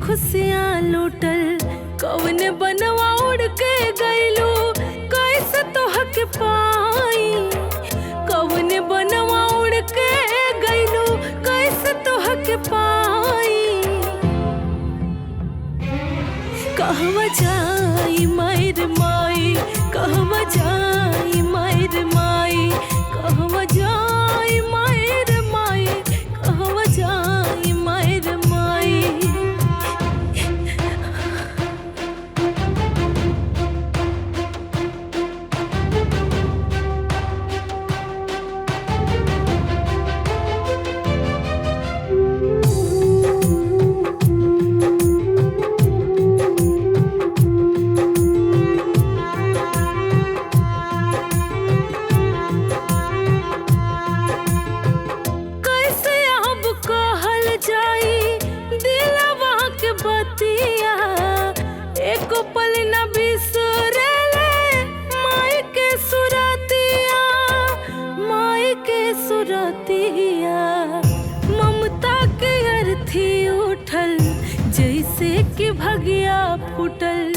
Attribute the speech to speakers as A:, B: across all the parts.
A: खुशियाँ लूटल, कौन बनवा उड़ के गइलू कैसे तोहके पाई। कौन बनवा उड़ के गइलू कैसे तोहके पाई। कहवा जाई मायर माई, कहवा जाई मायर माई, कहवा जाई मायर माई, कहवा जाई मायर माई। एको पल न बिसरेले माई के सुरतिया, माई के सुरतिया। ममता के अर्थी उठल जैसे कि भगिया फूटल,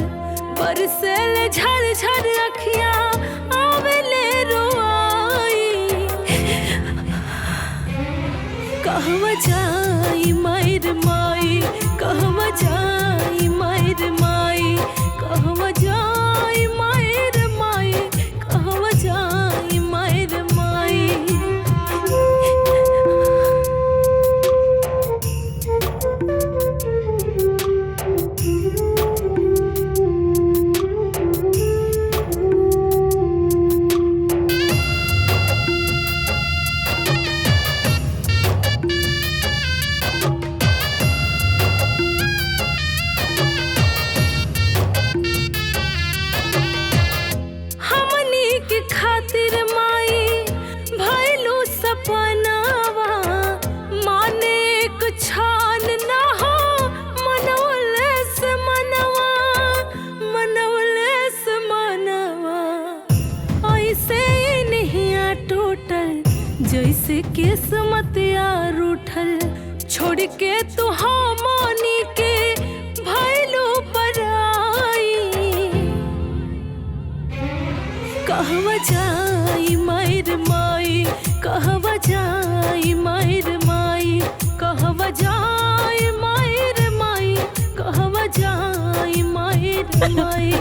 A: बरसेले झर झर अखिया आवेले रोआई। कहवा जाई मायर माई, कहवा जाई मायर माई, कहवा जाई मायर माई, कहवा जाई मायर माई। खातिर माई भइलू सपनावा, माने एक छान ना हो मनौले से मनवा, मनौले से मनवा। ऐसे नहिया टूटल जैसे किस्मतिया रूठल, छोड़ के तू हमनी के भइलू पराई। कहवा जाई मायर माई, कहवा जाई मायर माई, कहवा जाई मायर माई, कहवा जाई मायर माई।